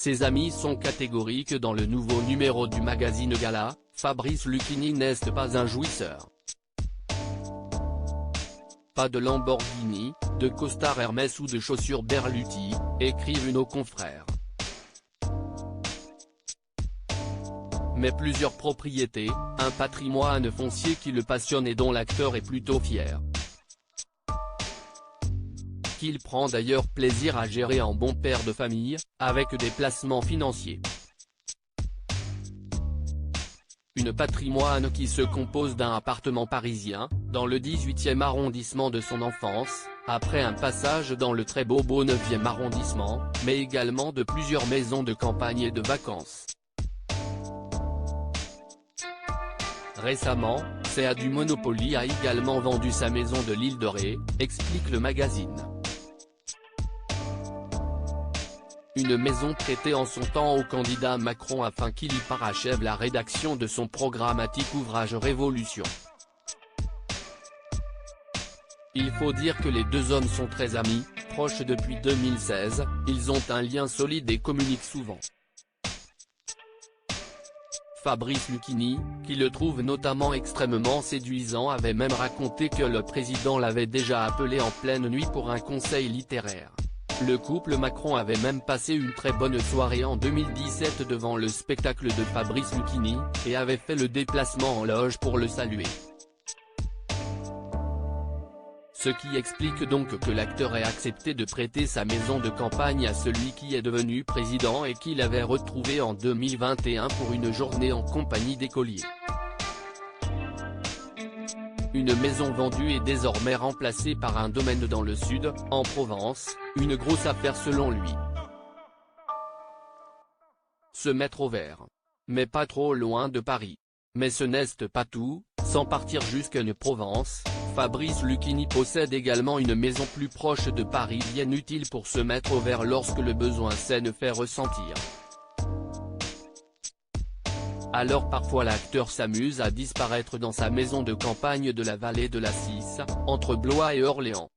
Ses amis sont catégoriques dans le nouveau numéro du magazine Gala, Fabrice Lucchini n'est pas un jouisseur. Pas de Lamborghini, de costard Hermès ou de chaussures Berluti, écrivent nos confrères. Mais plusieurs propriétés, un patrimoine foncier qui le passionne et dont l'acteur est plutôt fier. Qu'il prend d'ailleurs plaisir à gérer en bon père de famille, avec des placements financiers. Un patrimoine qui se compose d'un appartement parisien, dans le 18e arrondissement de son enfance, après un passage dans le très beau 9e arrondissement, mais également de plusieurs maisons de campagne et de vacances. Récemment, CA du Monopoly a également vendu sa maison de l'Île de Ré, explique le magazine. Une maison prêtée en son temps au candidat Macron afin qu'il y parachève la rédaction de son programmatique ouvrage Révolution. Il faut dire que les deux hommes sont très amis, proches depuis 2016, ils ont un lien solide et communiquent souvent. Fabrice Lucchini, qui le trouve notamment extrêmement séduisant, avait même raconté que le président l'avait déjà appelé en pleine nuit pour un conseil littéraire. Le couple Macron avait même passé une très bonne soirée en 2017 devant le spectacle de Fabrice Lucchini, et avait fait le déplacement en loge pour le saluer. Ce qui explique donc que l'acteur ait accepté de prêter sa maison de campagne à celui qui est devenu président et qu'il avait retrouvé en 2021 pour une journée en compagnie d'écoliers. Une maison vendue est désormais remplacée par un domaine dans le sud, en Provence, une grosse affaire selon lui. Se mettre au vert. Mais pas trop loin de Paris. Mais ce n'est pas tout, sans partir jusqu'en Provence, Fabrice Lucchini possède également une maison plus proche de Paris bien utile pour se mettre au vert lorsque le besoin s'en fait ressentir. Alors parfois l'acteur s'amuse à disparaître dans sa maison de campagne de la vallée de la Cisse, entre Blois et Orléans.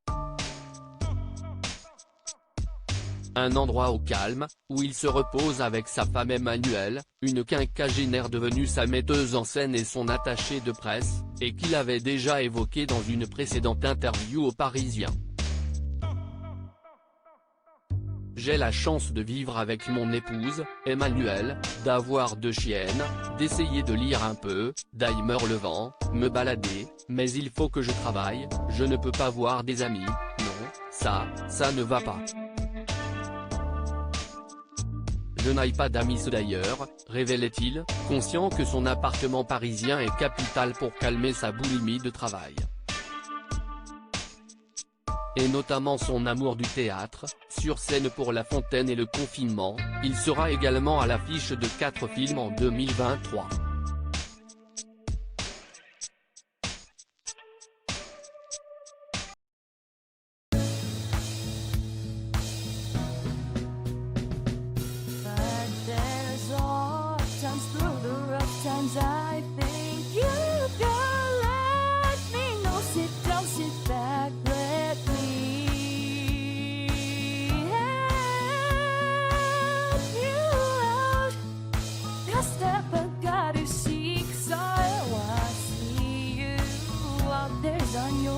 Un endroit au calme, où il se repose avec sa femme Emmanuelle, une quinquagénaire devenue sa metteuse en scène et son attachée de presse, et qu'il avait déjà évoqué dans une précédente interview aux Parisiens. J'ai la chance de vivre avec mon épouse, Emmanuelle, d'avoir 2 chiennes, d'essayer de lire un peu, d'aimer le vent, me balader, mais il faut que je travaille, je ne peux pas voir des amis, non, ça ne va pas. Je n'aille pas d'amis d'ailleurs, révélait-il, conscient que son appartement parisien est capital pour calmer sa boulimie de travail. Et notamment son amour du théâtre, sur scène pour La Fontaine et le confinement, il sera également à l'affiche de 4 films en 2023. I think you can let me know. Sit down, sit back, let me help you out. Just step back, got to seek, so I see you out there's on your